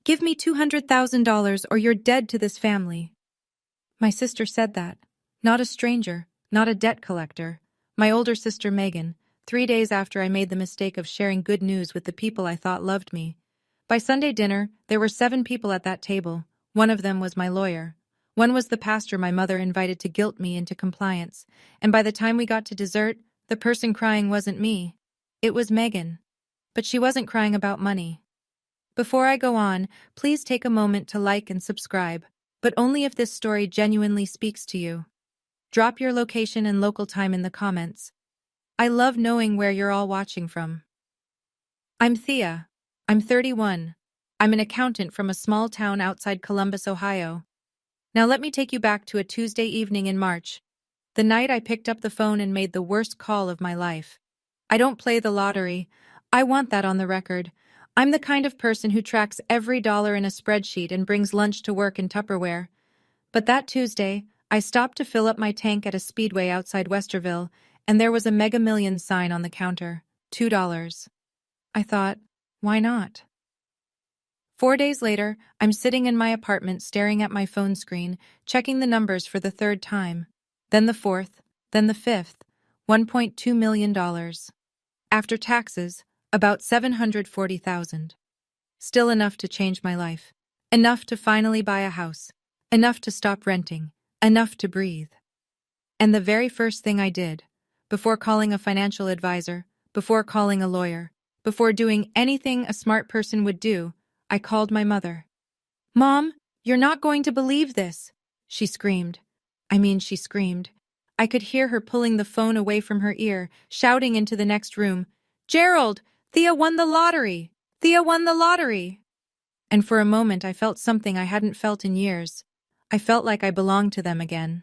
Give me $200,000 or you're dead to this family. My sister said that. Not a stranger, not a debt collector. My older sister Megan, 3 days after I made the mistake of sharing good news with the people I thought loved me. By Sunday dinner, there were 7 people at that table. One of them was my lawyer. One was the pastor my mother invited to guilt me into compliance. And by the time we got to dessert, the person crying wasn't me. It was Megan. But she wasn't crying about money. Before I go on, please take a moment to like and subscribe, but only if this story genuinely speaks to you. Drop your location and local time in the comments. I love knowing where you're all watching from. I'm Thea. I'm 31. I'm an accountant from a small town outside Columbus, Ohio. Now let me take you back to a Tuesday evening in March, the night I picked up the phone and made the worst call of my life. I don't play the lottery. I want that on the record. I'm the kind of person who tracks every dollar in a spreadsheet and brings lunch to work in Tupperware. But that Tuesday, I stopped to fill up my tank at a speedway outside Westerville, and there was a Mega Millions sign on the counter, $2. I thought, why not? 4 days later, I'm sitting in my apartment staring at my phone screen, checking the numbers for the 3rd time. Then the 4th, then the 5th, $1.2 million. After taxes, about $740,000. Still enough to change my life. Enough to finally buy a house. Enough to stop renting. Enough to breathe. And the very first thing I did, before calling a financial advisor, before calling a lawyer, before doing anything a smart person would do, I called my mother. "Mom, you're not going to believe this," she screamed. She screamed. I could hear her pulling the phone away from her ear, shouting into the next room, "Gerald, Thea won the lottery! Thea won the lottery!" And for a moment I felt something I hadn't felt in years. I felt like I belonged to them again.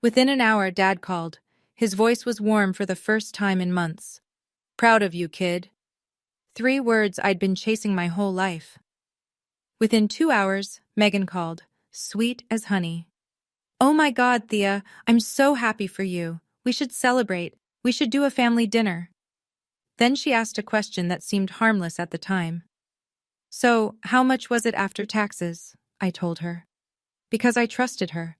Within an hour, Dad called. His voice was warm for the first time in months. "Proud of you, kid." 3 words I'd been chasing my whole life. Within 2 hours, Megan called, sweet as honey. "Oh my God, Thea, I'm so happy for you. We should celebrate. We should do a family dinner." Then she asked a question that seemed harmless at the time. "So, how much was it after taxes?" I told her. Because I trusted her.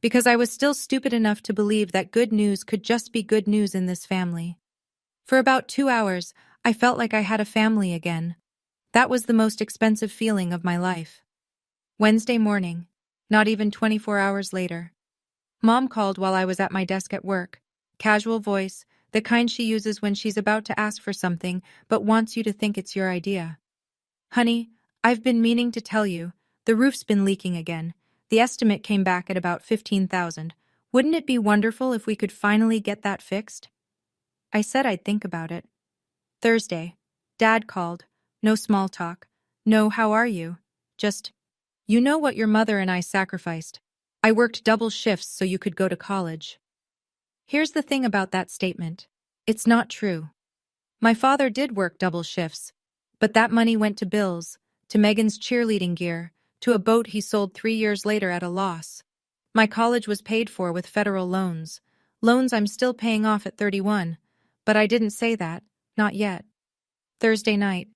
Because I was still stupid enough to believe that good news could just be good news in this family. For about 2 hours, I felt like I had a family again. That was the most expensive feeling of my life. Wednesday morning, not even 24 hours later. Mom called while I was at my desk at work. Casual voice, the kind she uses when she's about to ask for something but wants you to think it's your idea. "Honey, I've been meaning to tell you, the roof's been leaking again. The estimate came back at about $15,000. Wouldn't it be wonderful if we could finally get that fixed?" I said I'd think about it. Thursday, Dad called. No small talk. No "how are you?" Just, "You know what your mother and I sacrificed. I worked double shifts so you could go to college." Here's the thing about that statement. It's not true. My father did work double shifts, but that money went to bills, to Megan's cheerleading gear, to a boat he sold 3 years later at a loss. My college was paid for with federal loans. Loans I'm still paying off at 31, but I didn't say that, not yet. Thursday night.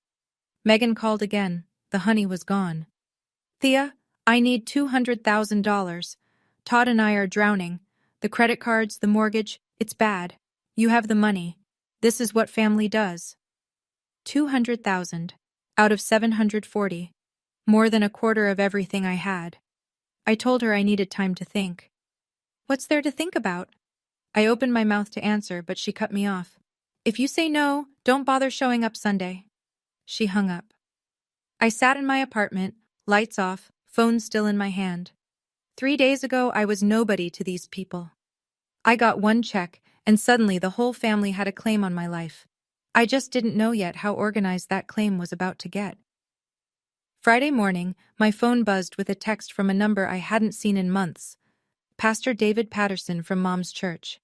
Megan called again. The honey was gone. "Thea, I need $200,000. Todd and I are drowning. The credit cards, the mortgage, it's bad. You have the money. This is what family does." 200,000 out of 740. More than a quarter of everything I had. I told her I needed time to think. "What's there to think about?" I opened my mouth to answer, but she cut me off. "If you say no, don't bother showing up Sunday." She hung up. I sat in my apartment, lights off, phone still in my hand. 3 days ago, I was nobody to these people. I got one check, and suddenly the whole family had a claim on my life. I just didn't know yet how organized that claim was about to get. Friday morning, my phone buzzed with a text from a number I hadn't seen in months. Pastor David Patterson from Mom's church.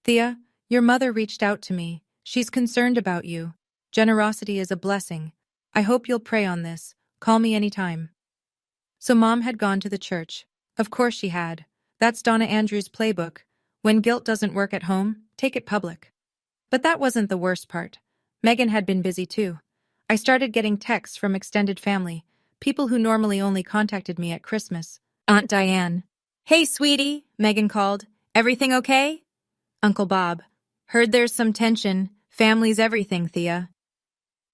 "Thea, your mother reached out to me. She's concerned about you. Generosity is a blessing. I hope you'll pray on this. Call me anytime." So Mom had gone to the church. Of course she had. That's Donna Andrews' playbook. When guilt doesn't work at home, take it public. But that wasn't the worst part. Megan had been busy too. I started getting texts from extended family. People who normally only contacted me at Christmas. Aunt Diane. Hey, sweetie, Megan called. Everything okay? Uncle Bob. Heard there's some tension. Family's everything, Thea.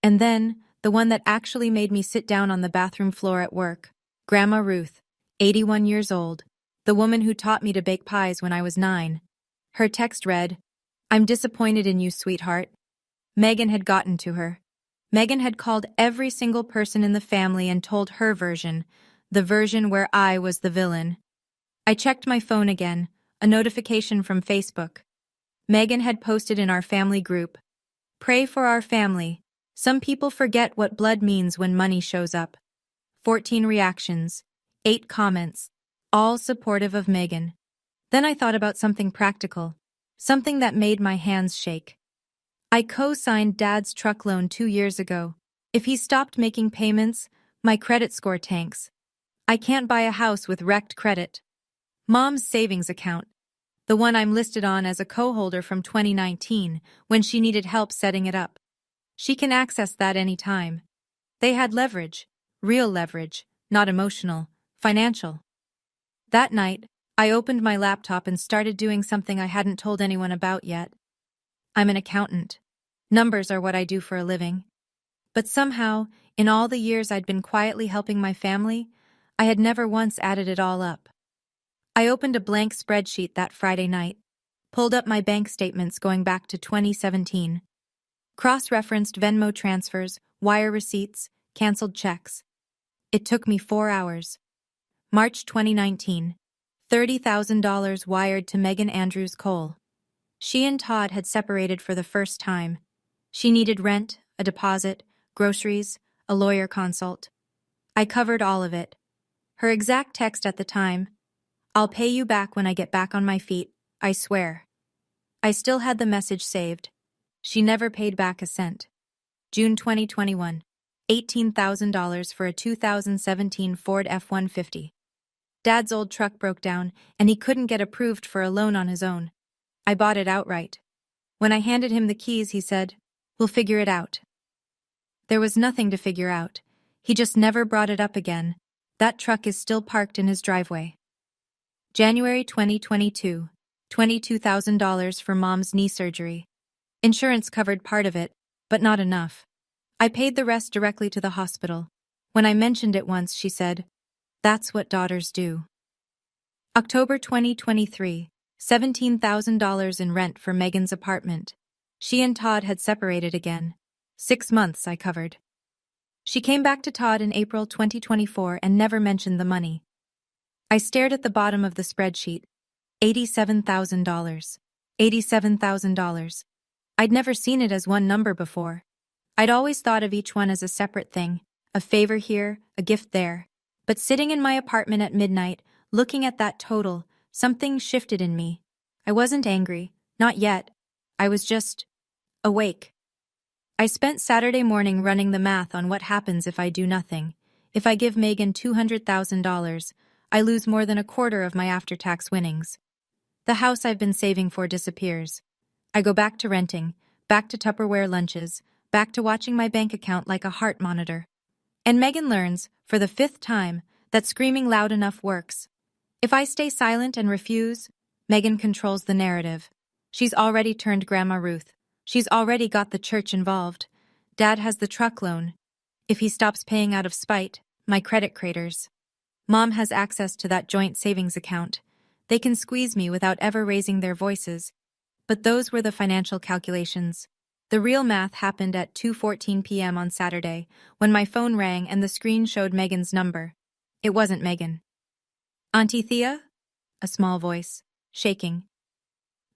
And then, the one that actually made me sit down on the bathroom floor at work. Grandma Ruth, 81 years old. The woman who taught me to bake pies when I was 9. Her text read, I'm disappointed in you, sweetheart. Megan had gotten to her. Megan had called every single person in the family and told her version, the version where I was the villain. I checked my phone again, a notification from Facebook. Megan had posted in our family group, Pray for our family. Some people forget what blood means when money shows up. 14 reactions, 8 comments, all supportive of Megan. Then I thought about something practical, something that made my hands shake. I co-signed Dad's truck loan 2 years ago. If he stopped making payments, my credit score tanks. I can't buy a house with wrecked credit. Mom's savings account, the one I'm listed on as a co-holder from 2019 when she needed help setting it up. She can access that anytime. They had leverage, real leverage, not emotional, financial. That night, I opened my laptop and started doing something I hadn't told anyone about yet. I'm an accountant. Numbers are what I do for a living. But somehow, in all the years I'd been quietly helping my family, I had never once added it all up. I opened a blank spreadsheet that Friday night, pulled up my bank statements going back to 2017, cross-referenced Venmo transfers, wire receipts, canceled checks. It took me 4 hours. March 2019, $30,000 wired to Megan Andrews Cole. She and Todd had separated for the first time. She needed rent, a deposit, groceries, a lawyer consult. I covered all of it. Her exact text at the time, I'll pay you back when I get back on my feet, I swear. I still had the message saved. She never paid back a cent. June 2021, $18,000 for a 2017 Ford F-150. Dad's old truck broke down, and he couldn't get approved for a loan on his own. I bought it outright. When I handed him the keys, he said, We'll figure it out. There was nothing to figure out. He just never brought it up again. That truck is still parked in his driveway. January 2022, $22,000 for Mom's knee surgery. Insurance covered part of it, but not enough. I paid the rest directly to the hospital. When I mentioned it once, she said, That's what daughters do. October 2023, $17,000 in rent for Megan's apartment. She and Todd had separated again. 6 months I covered. She came back to Todd in April 2024 and never mentioned the money. I stared at the bottom of the spreadsheet. $87,000. $87,000. I'd never seen it as one number before. I'd always thought of each one as a separate thing, a favor here, a gift there. But sitting in my apartment at midnight, looking at that total, something shifted in me. I wasn't angry, not yet. I was just awake. I spent Saturday morning running the math on what happens if I do nothing. If I give Megan $200,000, I lose more than a quarter of my after-tax winnings. The house I've been saving for disappears. I go back to renting, back to Tupperware lunches, back to watching my bank account like a heart monitor. And Megan learns, for the 5th time, that screaming loud enough works. If I stay silent and refuse, Megan controls the narrative. She's already turned Grandma Ruth. She's already got the church involved. Dad has the truck loan. If he stops paying out of spite, my credit craters. Mom has access to that joint savings account. They can squeeze me without ever raising their voices. But those were the financial calculations. The real math happened at 2:14 p.m. on Saturday, when my phone rang and the screen showed Megan's number. It wasn't Megan. Auntie Thea? A small voice, shaking.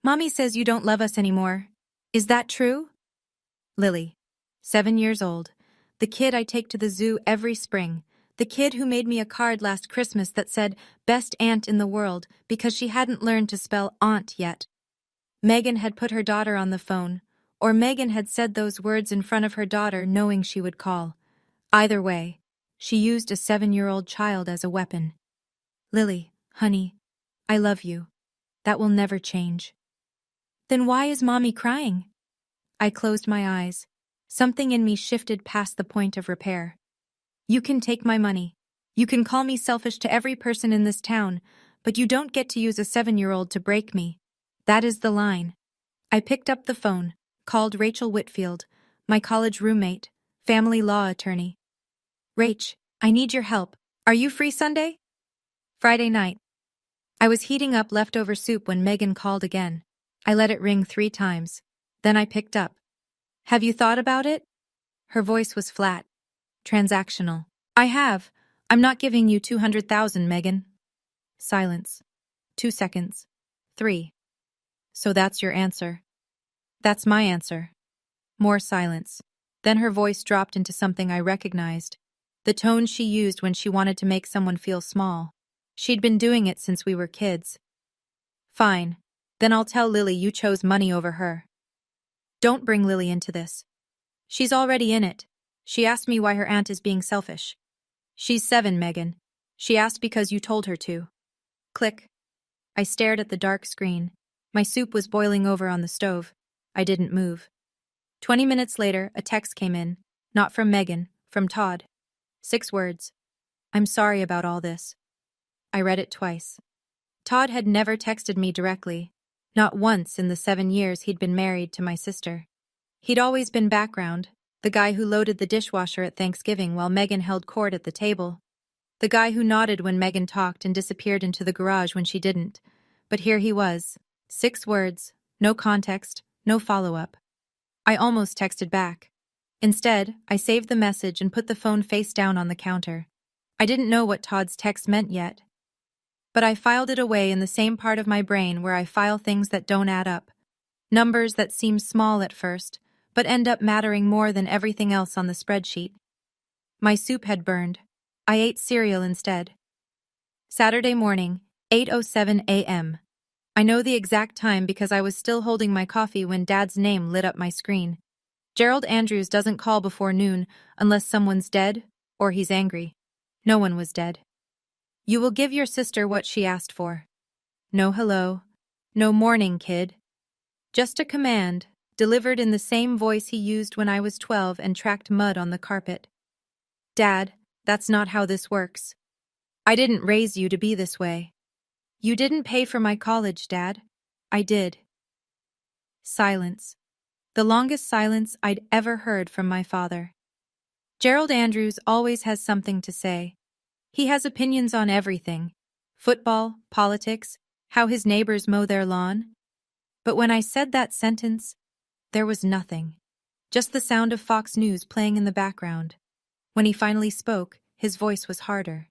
Mommy says you don't love us anymore. Is that true? Lily, 7 years old, the kid I take to the zoo every spring, the kid who made me a card last Christmas that said, Best aunt in the world, because she hadn't learned to spell aunt yet. Megan had put her daughter on the phone, or Megan had said those words in front of her daughter knowing she would call. Either way, she used a 7-year-old child as a weapon. Lily, honey, I love you. That will never change. Then why is Mommy crying? I closed my eyes. Something in me shifted past the point of repair. You can take my money. You can call me selfish to every person in this town, but you don't get to use a 7-year-old to break me. That is the line. I picked up the phone, called Rachel Whitfield, my college roommate, family law attorney. Rach, I need your help. Are you free Sunday? Friday night. I was heating up leftover soup when Megan called again. I let it ring 3 times. Then I picked up. Have you thought about it? Her voice was flat. Transactional. I have. I'm not giving you 200,000, Megan. Silence. 2 seconds. 3. So that's your answer. That's my answer. More silence. Then her voice dropped into something I recognized. The tone she used when she wanted to make someone feel small. She'd been doing it since we were kids. Fine. Then I'll tell Lily you chose money over her. Don't bring Lily into this. She's already in it. She asked me why her aunt is being selfish. She's 7, Megan. She asked because you told her to. Click. I stared at the dark screen. My soup was boiling over on the stove. I didn't move. 20 minutes later, a text came in. Not from Megan, from Todd. 6 words. I'm sorry about all this. I read it twice. Todd had never texted me directly. Not once in the 7 years he'd been married to my sister. He'd always been background, the guy who loaded the dishwasher at Thanksgiving while Megan held court at the table. The guy who nodded when Megan talked and disappeared into the garage when she didn't. But here he was. 6 words, no context, no follow-up. I almost texted back. Instead, I saved the message and put the phone face down on the counter. I didn't know what Todd's text meant yet. But I filed it away in the same part of my brain where I file things that don't add up. Numbers that seem small at first, but end up mattering more than everything else on the spreadsheet. My soup had burned. I ate cereal instead. Saturday morning, 8:07 a.m. I know the exact time because I was still holding my coffee when Dad's name lit up my screen. Gerald Andrews doesn't call before noon unless someone's dead or he's angry. No one was dead. You will give your sister what she asked for. No hello. No morning, kid. Just a command, delivered in the same voice he used when I was 12 and tracked mud on the carpet. Dad, that's not how this works. I didn't raise you to be this way. You didn't pay for my college, Dad. I did. Silence. The longest silence I'd ever heard from my father. Gerald Andrews always has something to say. He has opinions on everything. Football, politics, how his neighbors mow their lawn. But when I said that sentence, there was nothing. Just the sound of Fox News playing in the background. When he finally spoke, his voice was harder.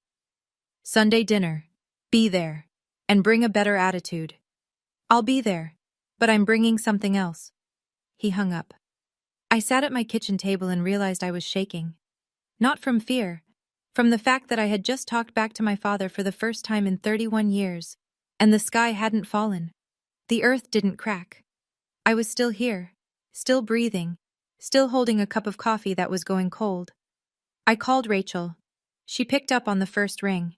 Sunday dinner. Be there. And bring a better attitude. I'll be there, but I'm bringing something else. He hung up. I sat at my kitchen table and realized I was shaking. Not from fear, from the fact that I had just talked back to my father for the first time in 31 years, and the sky hadn't fallen. The earth didn't crack. I was still here, still breathing, still holding a cup of coffee that was going cold. I called Rachel. She picked up on the first ring.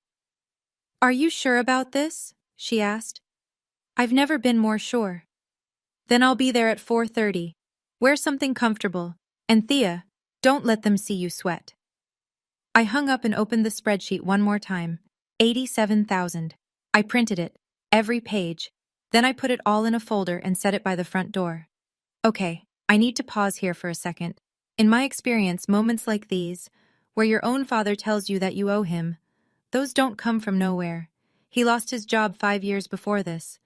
Are you sure about this? She asked. I've never been more sure. Then I'll be there at 4:30. Wear something comfortable, and Thea, don't let them see you sweat. I hung up and opened the spreadsheet one more time. 87,000. I printed it, every page. Then I put it all in a folder and set it by the front door. Okay, I need to pause here for a second. In my experience, moments like these, where your own father tells you that you owe him, those don't come from nowhere. He lost his job 5 years before this.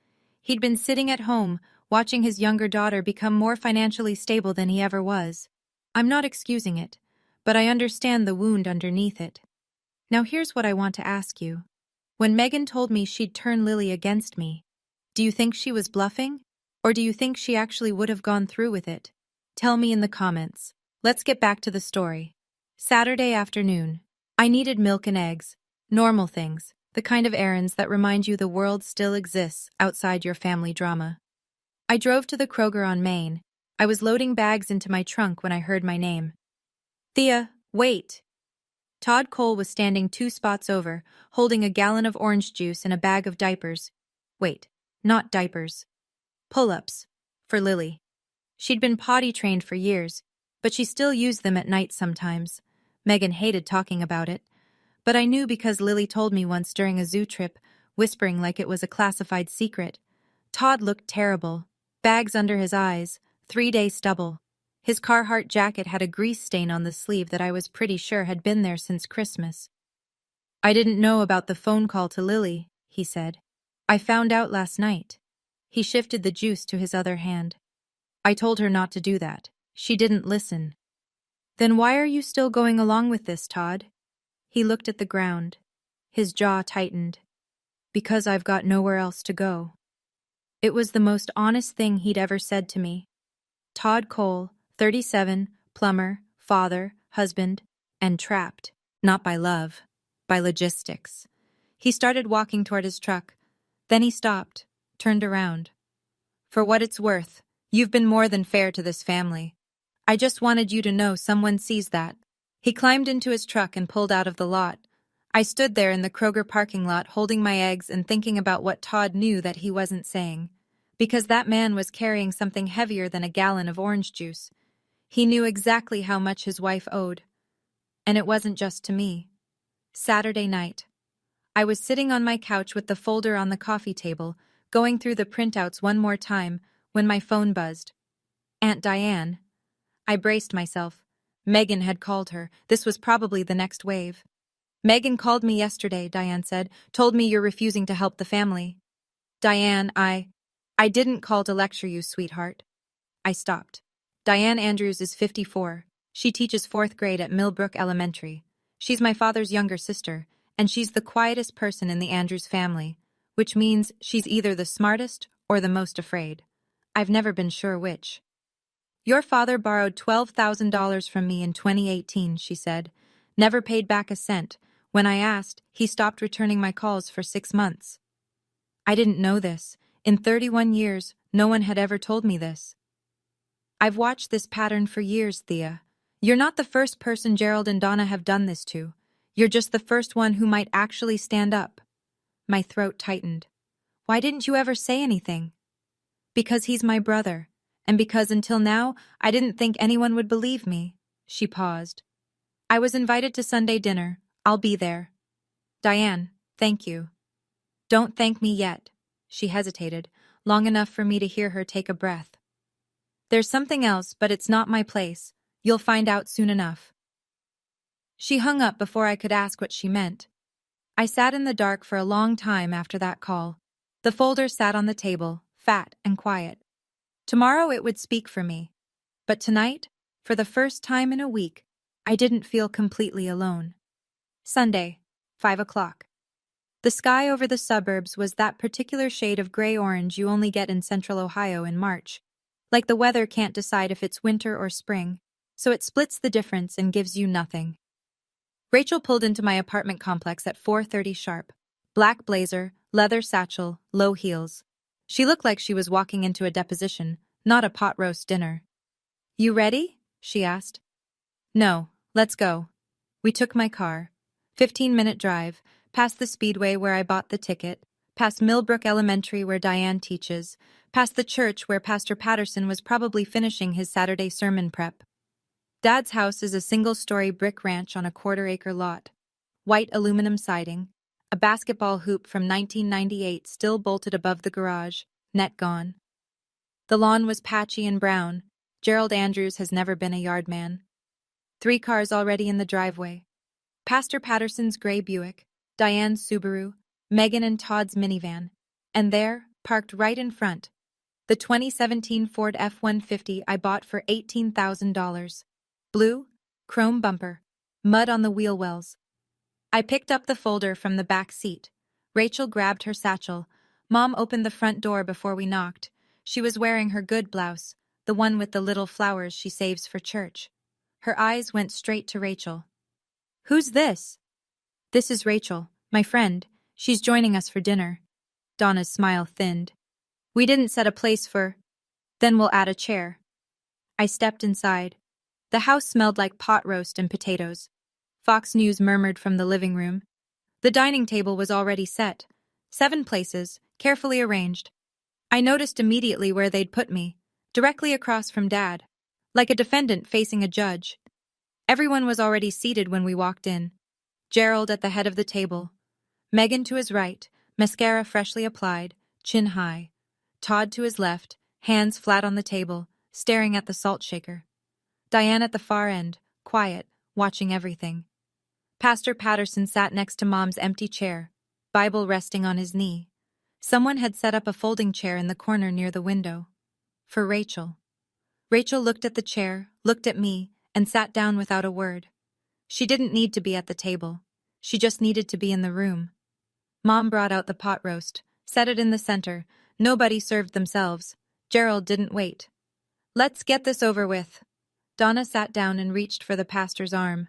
He'd been sitting at home, watching his younger daughter become more financially stable than he ever was. I'm not excusing it, but I understand the wound underneath it. Now here's what I want to ask you. When Megan told me she'd turn Lily against me, do you think she was bluffing? Or do you think she actually would have gone through with it? Tell me in the comments. Let's get back to the story. Saturday afternoon. I needed milk and eggs. Normal things. The kind of errands that remind you the world still exists outside your family drama. I drove to the Kroger on Main. I was loading bags into my trunk when I heard my name. Thea, wait! Todd Cole was standing 2 spots over, holding a gallon of orange juice and a bag of diapers. Wait, not diapers. Pull-ups. For Lily. She'd been potty trained for years, but she still used them at night sometimes. Megan hated talking about it, but I knew because Lily told me once during a zoo trip, whispering like it was a classified secret. Todd looked terrible. Bags under his eyes, 3-day stubble. His Carhartt jacket had a grease stain on the sleeve that I was pretty sure had been there since Christmas. I didn't know about the phone call to Lily, he said. I found out last night. He shifted the juice to his other hand. I told her not to do that. She didn't listen. Then why are you still going along with this, Todd? He looked at the ground. His jaw tightened. Because I've got nowhere else to go. It was the most honest thing he'd ever said to me. Todd Cole, 37, plumber, father, husband, and trapped. Not by love, by logistics. He started walking toward his truck. Then he stopped, turned around. For what it's worth, you've been more than fair to this family. I just wanted you to know someone sees that. He climbed into his truck and pulled out of the lot. I stood there in the Kroger parking lot holding my eggs and thinking about what Todd knew that he wasn't saying. Because that man was carrying something heavier than a gallon of orange juice. He knew exactly how much his wife owed. And it wasn't just to me. Saturday night. I was sitting on my couch with the folder on the coffee table, going through the printouts one more time, when my phone buzzed. Aunt Diane. I braced myself. Megan had called her. This was probably the next wave. Megan called me yesterday, Diane said. Told me you're refusing to help the family. Diane, I didn't call to lecture you, sweetheart. I stopped. Diane Andrews is 54. She teaches 4th grade at Millbrook Elementary. She's my father's younger sister, and she's the quietest person in the Andrews family, which means she's either the smartest or the most afraid. I've never been sure which. Your father borrowed $12,000 from me in 2018, she said. Never paid back a cent. When I asked, he stopped returning my calls for 6 months. I didn't know this. In 31 years, no one had ever told me this. I've watched this pattern for years, Thea. You're not the first person Gerald and Donna have done this to. You're just the first one who might actually stand up. My throat tightened. Why didn't you ever say anything? Because he's my brother, and because until now I didn't think anyone would believe me. She paused. I was invited to Sunday dinner. I'll be there. Diane, thank you. Don't thank me yet. She hesitated, long enough for me to hear her take a breath. There's something else, but it's not my place. You'll find out soon enough. She hung up before I could ask what she meant. I sat in the dark for a long time after that call. The folder sat on the table, fat and quiet. Tomorrow it would speak for me. But tonight, for the first time in a week, I didn't feel completely alone. Sunday, 5 o'clock. The sky over the suburbs was that particular shade of gray-orange you only get in central Ohio in March. Like the weather can't decide if it's winter or spring, so it splits the difference and gives you nothing. Rachel pulled into my apartment complex at 4:30 sharp. Black blazer, leather satchel, low heels. She looked like she was walking into a deposition, not a pot roast dinner. You ready? She asked. No, let's go. We took my car. 15-minute drive, past the speedway where I bought the ticket, past Millbrook Elementary where Diane teaches, past the church where Pastor Patterson was probably finishing his Saturday sermon prep. Dad's house is a single-story brick ranch on a quarter-acre lot. White aluminum siding, a basketball hoop from 1998 still bolted above the garage, net gone. The lawn was patchy and brown. Gerald Andrews has never been a yard man. 3 cars already in the driveway. Pastor Patterson's gray Buick, Diane's Subaru, Megan and Todd's minivan, and there, parked right in front, the 2017 Ford F-150 I bought for $18,000. Blue, chrome bumper, mud on the wheel wells. I picked up the folder from the back seat. Rachel grabbed her satchel. Mom opened the front door before we knocked. She was wearing her good blouse, the one with the little flowers she saves for church. Her eyes went straight to Rachel. Who's this? This is Rachel, my friend. She's joining us for dinner. Donna's smile thinned. We didn't set a place for... Then we'll add a chair. I stepped inside. The house smelled like pot roast and potatoes. Fox News murmured from the living room. The dining table was already set. 7 places, carefully arranged. I noticed immediately where they'd put me, directly across from Dad, like a defendant facing a judge. Everyone was already seated when we walked in. Gerald at the head of the table, Megan to his right, mascara freshly applied, chin high. Todd to his left, hands flat on the table, staring at the salt shaker. Diane at the far end, quiet, watching everything. Pastor Patterson sat next to Mom's empty chair, Bible resting on his knee. Someone had set up a folding chair in the corner near the window. For Rachel. Rachel looked at the chair, looked at me, and sat down without a word. She didn't need to be at the table. She just needed to be in the room. Mom brought out the pot roast, set it in the center. Nobody served themselves. Gerald didn't wait. Let's get this over with. Donna sat down and reached for the pastor's arm.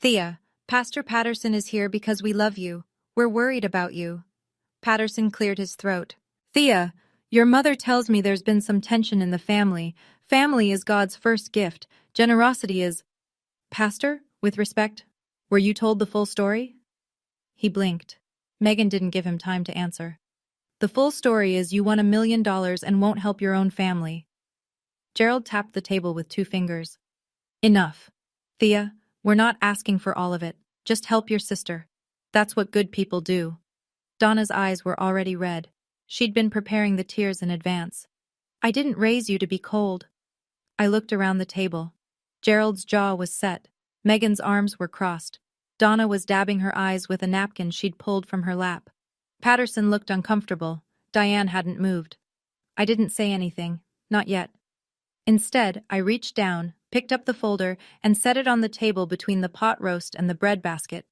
Thea, Pastor Patterson is here because we love you. We're worried about you. Patterson cleared his throat. Thea, your mother tells me there's been some tension in the family. Family is God's first gift. Generosity is... Pastor, with respect, were you told the full story? He blinked. Megan didn't give him time to answer. The full story is you won $1 million and won't help your own family. Gerald tapped the table with 2 fingers. Enough. Thea, we're not asking for all of it. Just help your sister. That's what good people do. Donna's eyes were already red. She'd been preparing the tears in advance. I didn't raise you to be cold. I looked around the table. Gerald's jaw was set. Megan's arms were crossed. Donna was dabbing her eyes with a napkin she'd pulled from her lap. Patterson looked uncomfortable. Diane hadn't moved. I didn't say anything. Not yet. Instead, I reached down, picked up the folder, and set it on the table between the pot roast and the bread basket.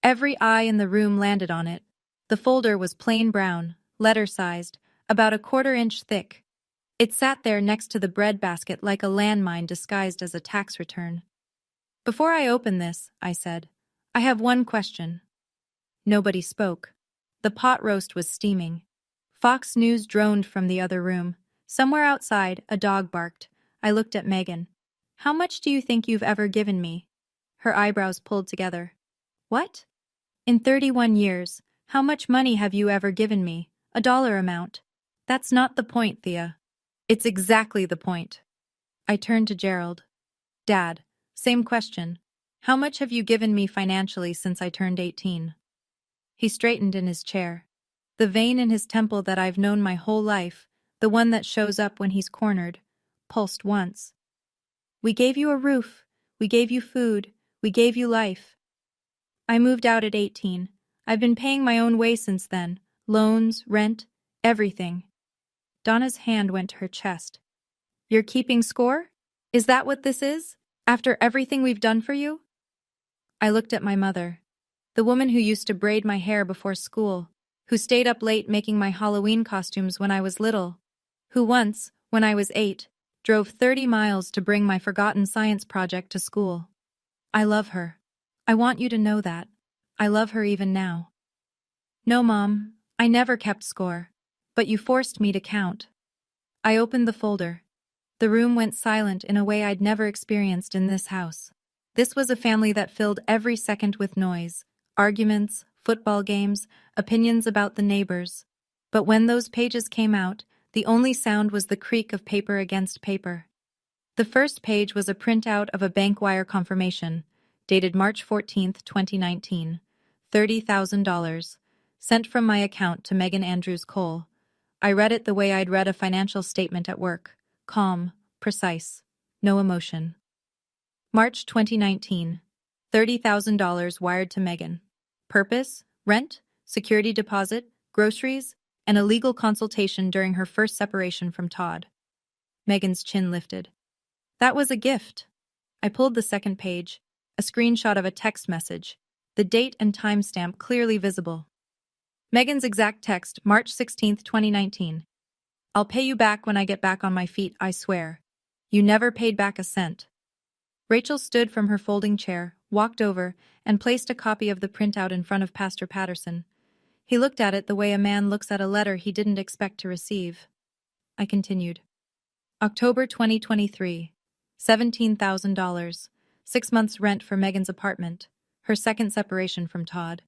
Every eye in the room landed on it. The folder was plain brown, letter-sized, about 1/4 inch thick. It sat there next to the bread basket like a landmine disguised as a tax return. Before I open this, I said, I have one question. Nobody spoke. The pot roast was steaming. Fox News droned from the other room. Somewhere outside, a dog barked. I looked at Megan. How much do you think you've ever given me? Her eyebrows pulled together. What? In 31 years, how much money have you ever given me? A dollar amount. That's not the point, Thea. It's exactly the point. I turned to Gerald. Dad, same question. How much have you given me financially since I turned 18? He straightened in his chair. The vein in his temple that I've known my whole life, the one that shows up when he's cornered, pulsed once. We gave you a roof. We gave you food. We gave you life. I moved out at 18. I've been paying my own way since then. Loans, rent, everything. Donna's hand went to her chest. You're keeping score? Is that what this is? After everything we've done for you? I looked at my mother, the woman who used to braid my hair before school, who stayed up late making my Halloween costumes when I was little, who once, when I was 8, drove 30 miles to bring my forgotten science project to school. I love her. I want you to know that. I love her even now. No, Mom, I never kept score, but you forced me to count. I opened the folder. The room went silent in a way I'd never experienced in this house. This was a family that filled every second with noise, arguments, football games, opinions about the neighbors. But when those pages came out, the only sound was the creak of paper against paper. The first page was a printout of a bank wire confirmation, dated March 14, 2019, $30,000, sent from my account to Megan Andrews Cole. I read it the way I'd read a financial statement at work, calm, precise, no emotion. March 2019, $30,000 wired to Megan. Purpose, rent, security deposit, groceries, and a legal consultation during her first separation from Todd. Megan's chin lifted. That was a gift. I pulled the second page, a screenshot of a text message, the date and timestamp clearly visible. Megan's exact text, March 16, 2019. I'll pay you back when I get back on my feet, I swear. You never paid back a cent. Rachel stood from her folding chair, walked over, and placed a copy of the printout in front of Pastor Patterson. He looked at it the way a man looks at a letter he didn't expect to receive. I continued. October 2023, $17,000, 6 months rent for Megan's apartment, her second separation from Todd.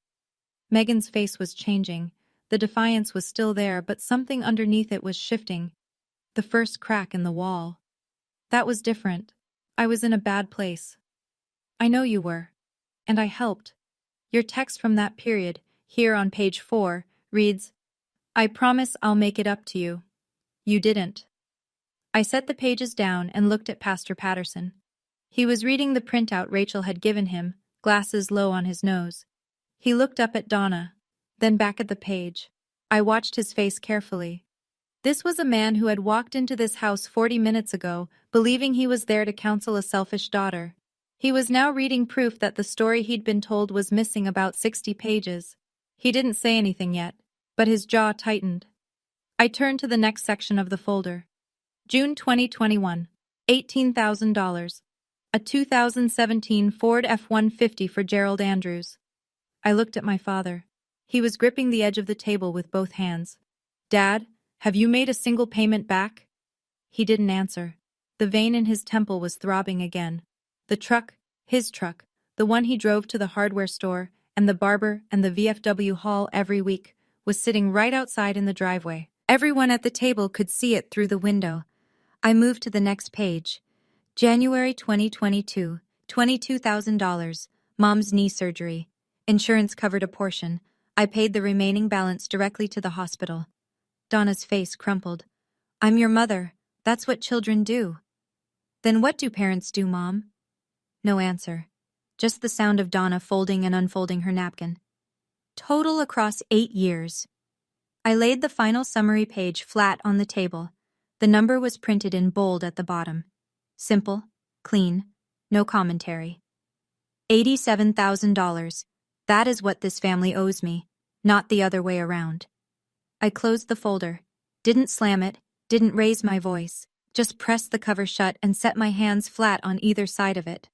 Megan's face was changing. The defiance was still there, but something underneath it was shifting. The first crack in the wall. That was different. I was in a bad place. I know you were. And I helped. Your text from that period, here on page 4, reads, I promise I'll make it up to you. You didn't. I set the pages down and looked at Pastor Patterson. He was reading the printout Rachel had given him, glasses low on his nose. He looked up at Donna, then back at the page. I watched his face carefully. This was a man who had walked into this house 40 minutes ago, believing he was there to counsel a selfish daughter. He was now reading proof that the story he'd been told was missing about 60 pages. He didn't say anything yet, but his jaw tightened. I turned to the next section of the folder. June 2021, $18,000. A 2017 Ford F-150 for Gerald Andrews. I looked at my father. He was gripping the edge of the table with both hands. Dad, have you made a single payment back? He didn't answer. The vein in his temple was throbbing again. The truck, his truck, the one he drove to the hardware store, and the barber and the VFW haul every week, was sitting right outside in the driveway. Everyone at the table could see it through the window. I moved to the next page. January 2022, $22,000, mom's knee surgery. Insurance covered a portion. I paid the remaining balance directly to the hospital. Donna's face crumpled. I'm your mother. That's what children do. Then what do parents do, Mom? No answer. Just the sound of Donna folding and unfolding her napkin. Total across 8 years. I laid the final summary page flat on the table. The number was printed in bold at the bottom. Simple, clean, no commentary. $87,000. That is what this family owes me, not the other way around. I closed the folder, didn't slam it, didn't raise my voice, just pressed the cover shut and set my hands flat on either side of it.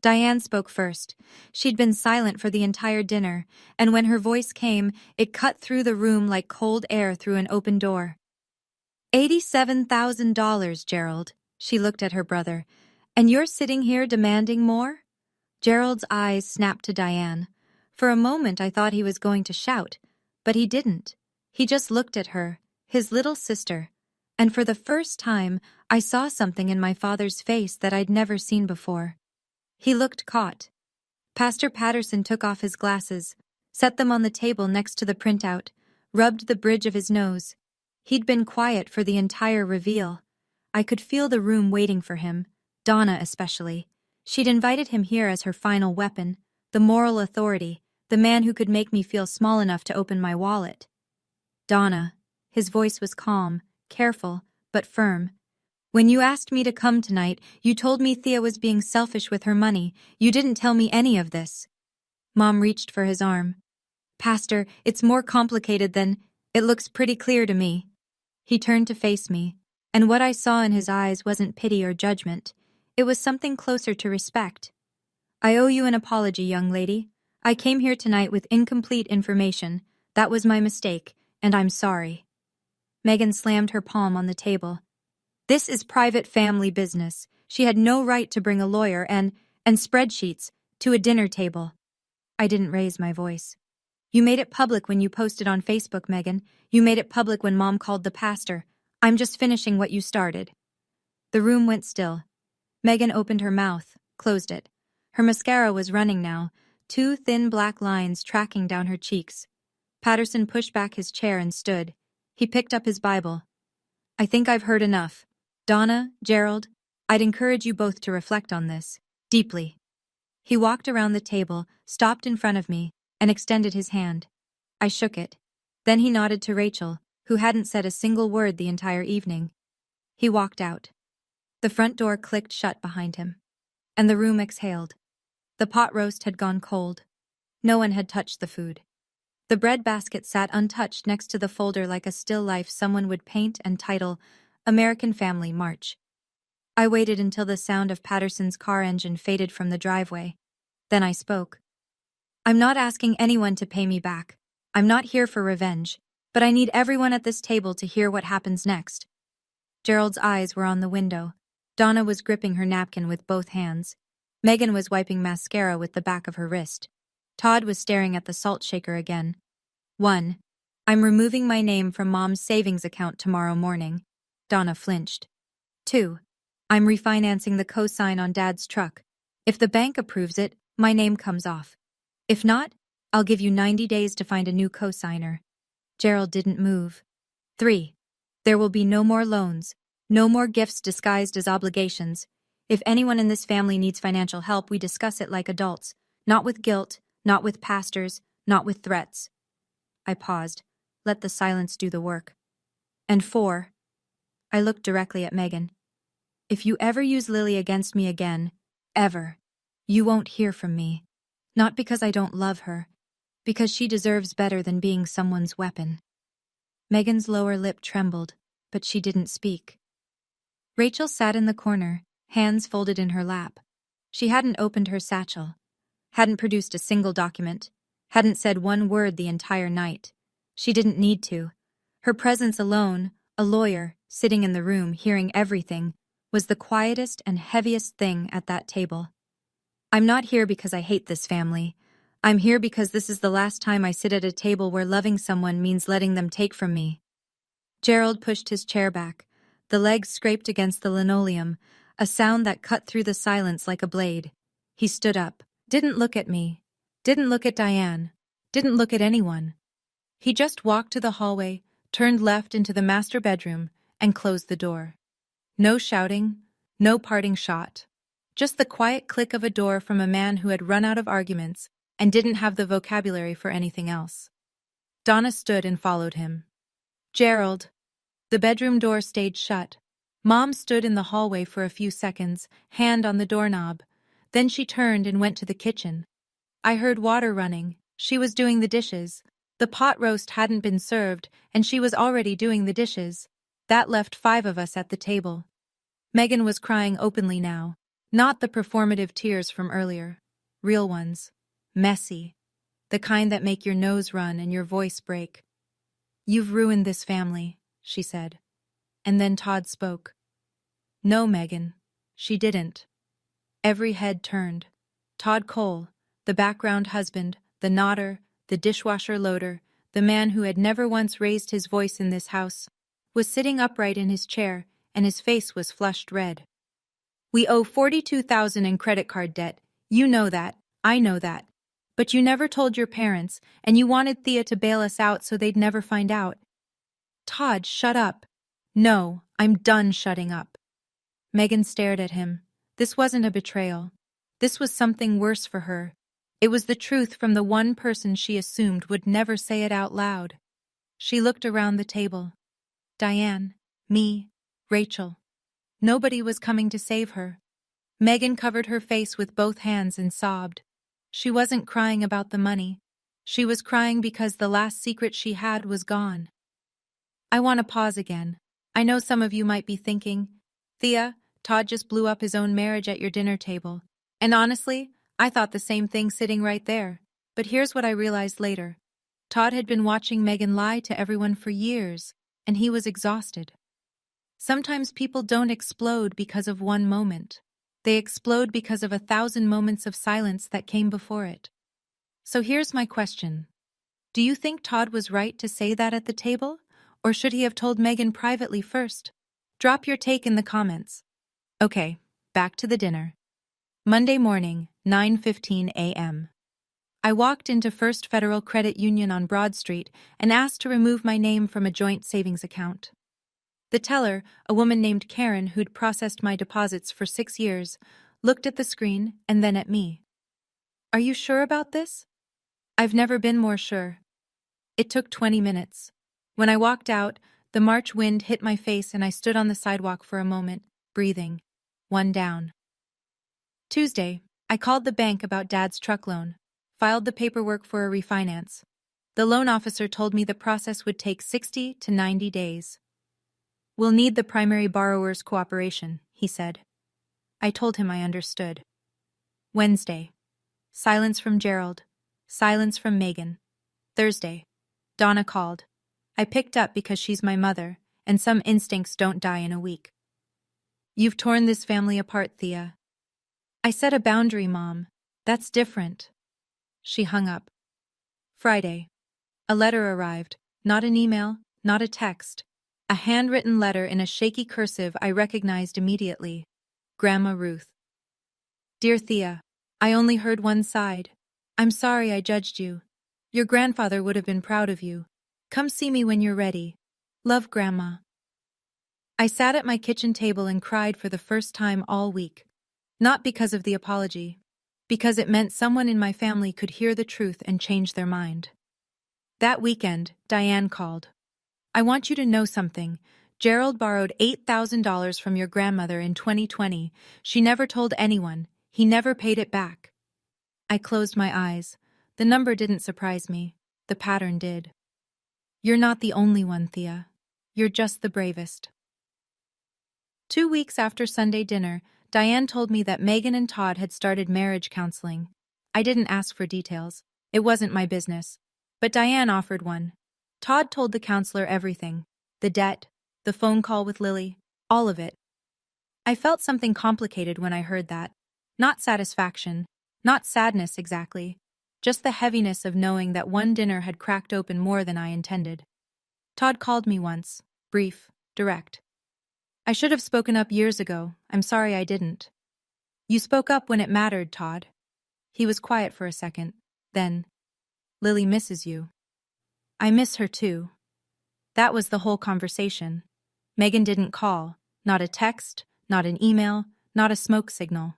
Diane spoke first. She'd been silent for the entire dinner, and when her voice came, it cut through the room like cold air through an open door. $87,000, Gerald. She looked at her brother. And you're sitting here demanding more? Gerald's eyes snapped to Diane. For a moment I thought he was going to shout, but he didn't. He just looked at her, his little sister, and for the first time I saw something in my father's face that I'd never seen before. He looked caught. Pastor Patterson took off his glasses, set them on the table next to the printout, rubbed the bridge of his nose. He'd been quiet for the entire reveal. I could feel the room waiting for him, Donna especially. She'd invited him here as her final weapon, the moral authority, the man who could make me feel small enough to open my wallet. Donna. His voice was calm, careful, but firm. When you asked me to come tonight, you told me Thea was being selfish with her money. You didn't tell me any of this. Mom reached for his arm. Pastor, it's more complicated than... It looks pretty clear to me. He turned to face me, and what I saw in his eyes wasn't pity or judgment. It was something closer to respect. I owe you an apology, young lady. I came here tonight with incomplete information. That was my mistake, and I'm sorry. Megan slammed her palm on the table. This is private family business. She had no right to bring a lawyer and spreadsheets to a dinner table. I didn't raise my voice. You made it public when you posted on Facebook, Megan. You made it public when Mom called the pastor. I'm just finishing what you started. The room went still. Megan opened her mouth, closed it. Her mascara was running now, 2 thin black lines tracking down her cheeks. Patterson pushed back his chair and stood. He picked up his Bible. I think I've heard enough. Donna, Gerald, I'd encourage you both to reflect on this, deeply. He walked around the table, stopped in front of me, and extended his hand. I shook it. Then he nodded to Rachel, who hadn't said a single word the entire evening. He walked out. The front door clicked shut behind him, and the room exhaled. The pot roast had gone cold. No one had touched the food. The bread basket sat untouched next to the folder like a still life someone would paint and title American Family March. I waited until the sound of Patterson's car engine faded from the driveway. Then I spoke. I'm not asking anyone to pay me back. I'm not here for revenge, but I need everyone at this table to hear what happens next. Gerald's eyes were on the window. Donna was gripping her napkin with both hands. Megan was wiping mascara with the back of her wrist. Todd was staring at the salt shaker again. 1. I'm removing my name from Mom's savings account tomorrow morning. Donna flinched. 2. I'm refinancing the cosign on Dad's truck. If the bank approves it, my name comes off. If not, I'll give you 90 days to find a new co-signer. Gerald didn't move. 3. There will be no more loans, no more gifts disguised as obligations. If anyone in this family needs financial help, we discuss it like adults, not with guilt, not with pastors, not with threats. I paused. Let the silence do the work. And 4. I looked directly at Megan. If you ever use Lily against me again, ever, you won't hear from me. Not because I don't love her, because she deserves better than being someone's weapon. Megan's lower lip trembled, but she didn't speak. Rachel sat in the corner, hands folded in her lap. She hadn't opened her satchel, hadn't produced a single document, hadn't said one word the entire night. She didn't need to. Her presence alone, a lawyer, sitting in the room, hearing everything, was the quietest and heaviest thing at that table. I'm not here because I hate this family. I'm here because this is the last time I sit at a table where loving someone means letting them take from me. Gerald pushed his chair back. The legs scraped against the linoleum, a sound that cut through the silence like a blade. He stood up, didn't look at me, didn't look at Diane, didn't look at anyone. He just walked to the hallway, turned left into the master bedroom, and closed the door. No shouting, no parting shot. Just the quiet click of a door from a man who had run out of arguments and didn't have the vocabulary for anything else. Donna stood and followed him. Gerald. The bedroom door stayed shut. Mom stood in the hallway for a few seconds, hand on the doorknob. Then she turned and went to the kitchen. I heard water running. She was doing the dishes. The pot roast hadn't been served, and she was already doing the dishes. That left 5 of us at the table. Megan was crying openly now. Not the performative tears from earlier. Real ones. Messy. The kind that make your nose run and your voice break. You've ruined this family, she said. And then Todd spoke. No, Megan. She didn't. Every head turned. Todd Cole, the background husband, the nodder, the dishwasher loader, the man who had never once raised his voice in this house, was sitting upright in his chair, and his face was flushed red. We owe $42,000 in credit card debt. You know that. I know that. But you never told your parents, and you wanted Thea to bail us out so they'd never find out. Todd, shut up. No, I'm done shutting up. Megan stared at him. This wasn't a betrayal. This was something worse for her. It was the truth from the one person she assumed would never say it out loud. She looked around the table. Diane, me, Rachel. Nobody was coming to save her. Megan covered her face with both hands and sobbed. She wasn't crying about the money. She was crying because the last secret she had was gone. I want to pause again. I know some of you might be thinking, Thea, Todd just blew up his own marriage at your dinner table. And honestly, I thought the same thing sitting right there. But here's what I realized later. Todd had been watching Megan lie to everyone for years, and he was exhausted. Sometimes people don't explode because of one moment. They explode because of 1,000 moments of silence that came before it. So here's my question. Do you think Todd was right to say that at the table? Or should he have told Megan privately first? Drop your take in the comments. Okay, back to the dinner. Monday morning, 9:15 a.m. I walked into First Federal Credit Union on Broad Street and asked to remove my name from a joint savings account. The teller, a woman named Karen who'd processed my deposits for 6 years, looked at the screen and then at me. Are you sure about this? I've never been more sure. It took 20 minutes. When I walked out, the March wind hit my face and I stood on the sidewalk for a moment, breathing. One down. Tuesday, I called the bank about Dad's truck loan, filed the paperwork for a refinance. The loan officer told me the process would take 60 to 90 days. We'll need the primary borrower's cooperation, he said. I told him I understood. Wednesday. Silence from Gerald. Silence from Megan. Thursday. Donna called. I picked up because she's my mother, and some instincts don't die in a week. You've torn this family apart, Thea. I set a boundary, Mom. That's different. She hung up. Friday. A letter arrived. Not an email, not a text. A handwritten letter in a shaky cursive I recognized immediately. Grandma Ruth. Dear Thea, I only heard one side. I'm sorry I judged you. Your grandfather would have been proud of you. Come see me when you're ready. Love, Grandma. I sat at my kitchen table and cried for the first time all week. Not because of the apology, because it meant someone in my family could hear the truth and change their mind. That weekend, Diane called. I want you to know something. Gerald borrowed $8,000 from your grandmother in 2020. She never told anyone. He never paid it back. I closed my eyes. The number didn't surprise me. The pattern did. You're not the only one, Thea. You're just the bravest. 2 weeks after Sunday dinner, Diane told me that Megan and Todd had started marriage counseling. I didn't ask for details. It wasn't my business. But Diane offered one. Todd told the counselor everything. The debt, the phone call with Lily, all of it. I felt something complicated when I heard that. Not satisfaction, not sadness exactly, just the heaviness of knowing that one dinner had cracked open more than I intended. Todd called me once, brief, direct. I should have spoken up years ago. I'm sorry I didn't. You spoke up when it mattered, Todd. He was quiet for a second. Then, Lily misses you. I miss her too. That was the whole conversation. Megan didn't call. Not a text, not an email, not a smoke signal.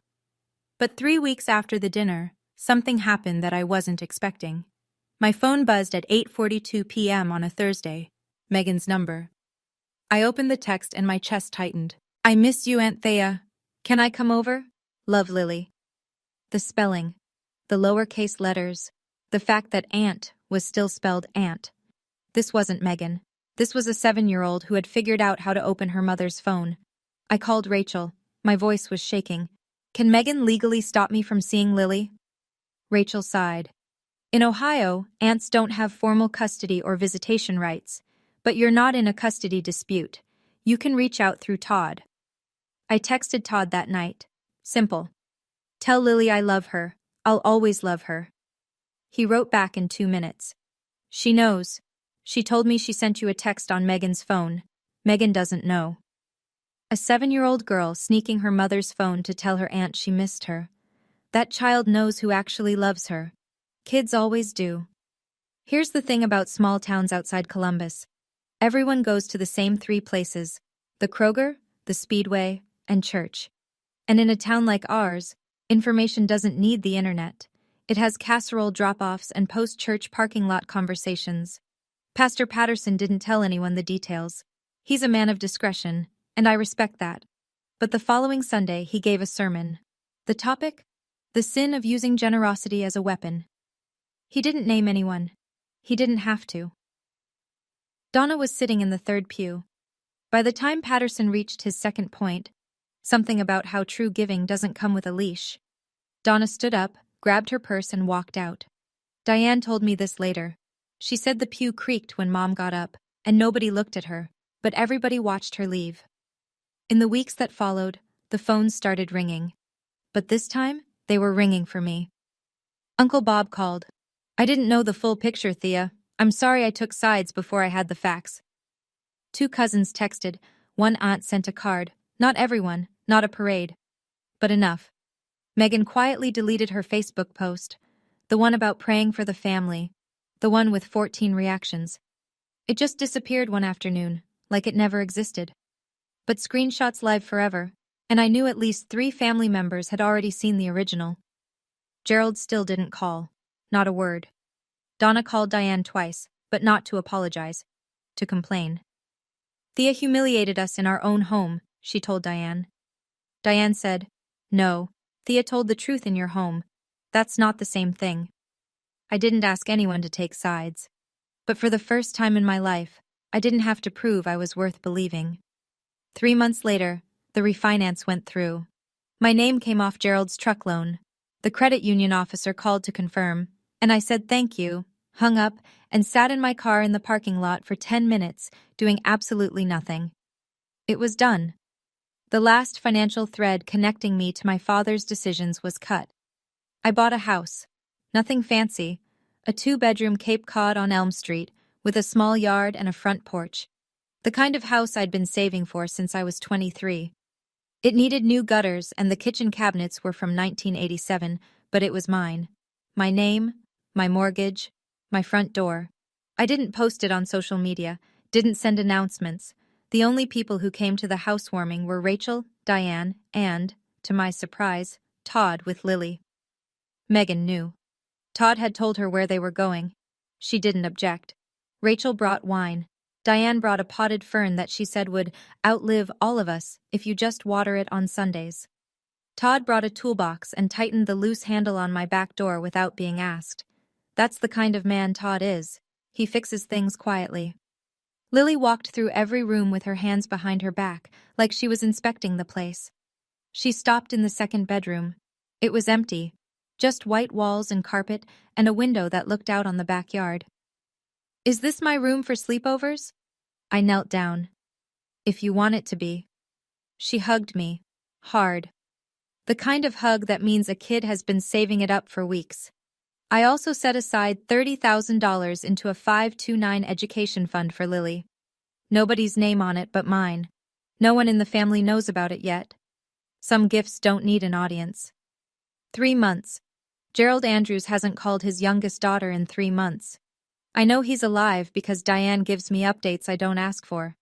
But 3 weeks after the dinner, something happened that I wasn't expecting. My phone buzzed at 8:42 p.m. on a Thursday. Megan's number. I opened the text and my chest tightened. I miss you, Aunt Thea. Can I come over? Love, Lily. The spelling, the lowercase letters, the fact that aunt was still spelled aunt. This wasn't Megan. This was a 7-year-old who had figured out how to open her mother's phone. I called Rachel. My voice was shaking. Can Megan legally stop me from seeing Lily? Rachel sighed. In Ohio, aunts don't have formal custody or visitation rights, but you're not in a custody dispute. You can reach out through Todd. I texted Todd that night. Simple. Tell Lily I love her. I'll always love her. He wrote back in 2 minutes. She knows. She told me she sent you a text on Megan's phone. Megan doesn't know. A 7-year-old girl sneaking her mother's phone to tell her aunt she missed her. That child knows who actually loves her. Kids always do. Here's the thing about small towns outside Columbus. Everyone goes to the same 3 places: the Kroger, the Speedway, and church. And in a town like ours, information doesn't need the internet. It has casserole drop-offs and post-church parking lot conversations. Pastor Patterson didn't tell anyone the details. He's a man of discretion, and I respect that. But the following Sunday, he gave a sermon. The topic? The sin of using generosity as a weapon. He didn't name anyone. He didn't have to. Donna was sitting in the 3rd pew. By the time Patterson reached his second point, something about how true giving doesn't come with a leash, Donna stood up, grabbed her purse, and walked out. Diane told me this later. She said the pew creaked when Mom got up, and nobody looked at her, but everybody watched her leave. In the weeks that followed, the phones started ringing. But this time, they were ringing for me. Uncle Bob called. I didn't know the full picture, Thea. I'm sorry I took sides before I had the facts. 2 cousins texted. One aunt sent a card. Not everyone, not a parade. But enough. Megan quietly deleted her Facebook post. The one about praying for the family. The one with 14 reactions. It just disappeared one afternoon, like it never existed. But screenshots live forever, and I knew at least 3 family members had already seen the original. Gerald still didn't call. Not a word. Donna called Diane twice, but not to apologize. To complain. Thea humiliated us in our own home, she told Diane. Diane said, No, Thea told the truth in your home. That's not the same thing. I didn't ask anyone to take sides. But for the first time in my life, I didn't have to prove I was worth believing. 3 months later, the refinance went through. My name came off Gerald's truck loan. The credit union officer called to confirm, and I said thank you, hung up, and sat in my car in the parking lot for 10 minutes, doing absolutely nothing. It was done. The last financial thread connecting me to my father's decisions was cut. I bought a house. Nothing fancy. A 2-bedroom Cape Cod on Elm Street, with a small yard and a front porch. The kind of house I'd been saving for since I was 23. It needed new gutters and the kitchen cabinets were from 1987, but it was mine. My name, my mortgage, my front door. I didn't post it on social media, didn't send announcements. The only people who came to the housewarming were Rachel, Diane, and, to my surprise, Todd with Lily. Megan knew. Todd had told her where they were going. She didn't object. Rachel brought wine. Diane brought a potted fern that she said would outlive all of us if you just water it on Sundays. Todd brought a toolbox and tightened the loose handle on my back door without being asked. That's the kind of man Todd is. He fixes things quietly. Lily walked through every room with her hands behind her back, like she was inspecting the place. She stopped in the second bedroom. It was empty, just white walls and carpet and a window that looked out on the backyard. Is this my room for sleepovers? I knelt down. If you want it to be. She hugged me, hard. The kind of hug that means a kid has been saving it up for weeks. I also set aside $30,000 into a 529 education fund for Lily. Nobody's name on it but mine. No one in the family knows about it yet. Some gifts don't need an audience. 3 months. Gerald Andrews hasn't called his youngest daughter in 3 months. I know he's alive because Diane gives me updates I don't ask for.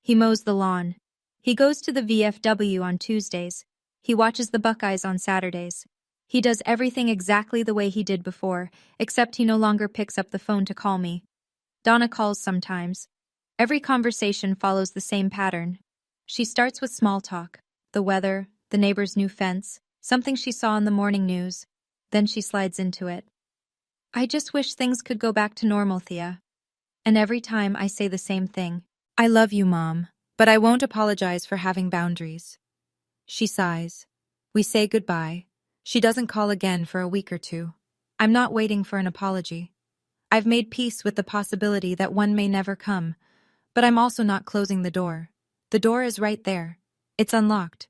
He mows the lawn. He goes to the VFW on Tuesdays. He watches the Buckeyes on Saturdays. He does everything exactly the way he did before, except he no longer picks up the phone to call me. Donna calls sometimes. Every conversation follows the same pattern. She starts with small talk, the weather, the neighbor's new fence, something she saw in the morning news. Then she slides into it. I just wish things could go back to normal, Thea. And every time I say the same thing. I love you, Mom, but I won't apologize for having boundaries. She sighs. We say goodbye. She doesn't call again for a week or two. I'm not waiting for an apology. I've made peace with the possibility that one may never come, but I'm also not closing the door. The door is right there. It's unlocked.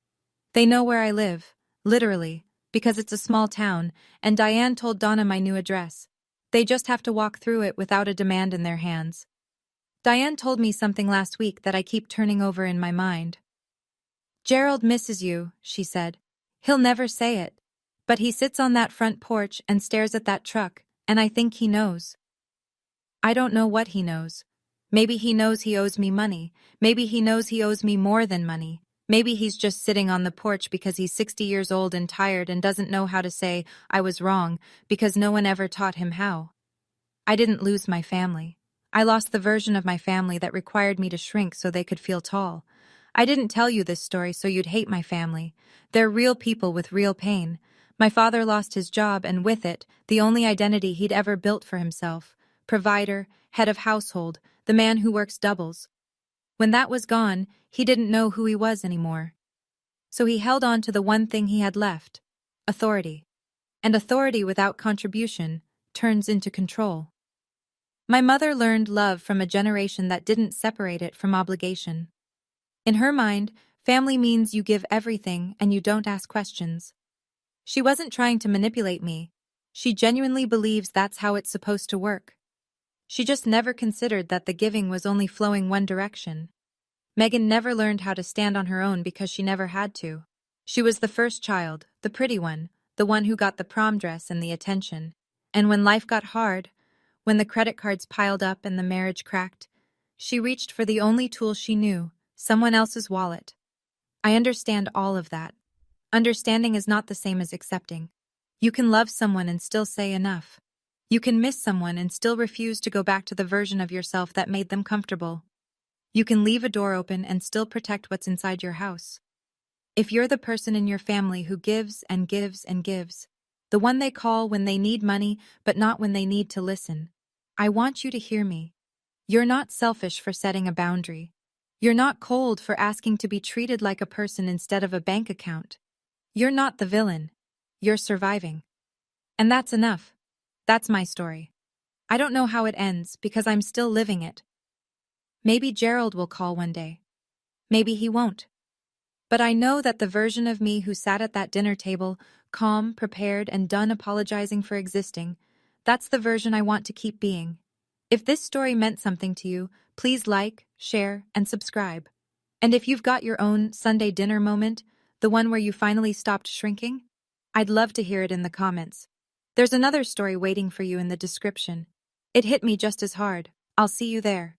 They know where I live, literally, because it's a small town, and Diane told Donna my new address. They just have to walk through it without a demand in their hands. Diane told me something last week that I keep turning over in my mind. Gerald misses you, she said. He'll never say it. But he sits on that front porch and stares at that truck, and I think he knows. I don't know what he knows. Maybe he knows he owes me money. Maybe he knows he owes me more than money. Maybe he's just sitting on the porch because he's 60 years old and tired and doesn't know how to say, I was wrong, because no one ever taught him how. I didn't lose my family. I lost the version of my family that required me to shrink so they could feel tall. I didn't tell you this story so you'd hate my family. They're real people with real pain. My father lost his job and with it, the only identity he'd ever built for himself. Provider, head of household, the man who works doubles. When that was gone, he didn't know who he was anymore. So he held on to the one thing he had left, authority. And authority without contribution turns into control. My mother learned love from a generation that didn't separate it from obligation. In her mind, family means you give everything and you don't ask questions. She wasn't trying to manipulate me. She genuinely believes that's how it's supposed to work. She just never considered that the giving was only flowing one direction. Megan never learned how to stand on her own because she never had to. She was the first child, the pretty one, the one who got the prom dress and the attention. And when life got hard, when the credit cards piled up and the marriage cracked, she reached for the only tool she knew, someone else's wallet. I understand all of that. Understanding is not the same as accepting. You can love someone and still say enough. You can miss someone and still refuse to go back to the version of yourself that made them comfortable. You can leave a door open and still protect what's inside your house. If you're the person in your family who gives and gives and gives, the one they call when they need money but not when they need to listen, I want you to hear me. You're not selfish for setting a boundary. You're not cold for asking to be treated like a person instead of a bank account. You're not the villain. You're surviving. And that's enough. That's my story. I don't know how it ends because I'm still living it. Maybe Gerald will call one day. Maybe he won't. But I know that the version of me who sat at that dinner table, calm, prepared, and done apologizing for existing, that's the version I want to keep being. If this story meant something to you, please like, share, and subscribe. And if you've got your own Sunday dinner moment, The one where you finally stopped shrinking? I'd love to hear it in the comments. There's another story waiting for you in the description. It hit me just as hard. I'll see you there.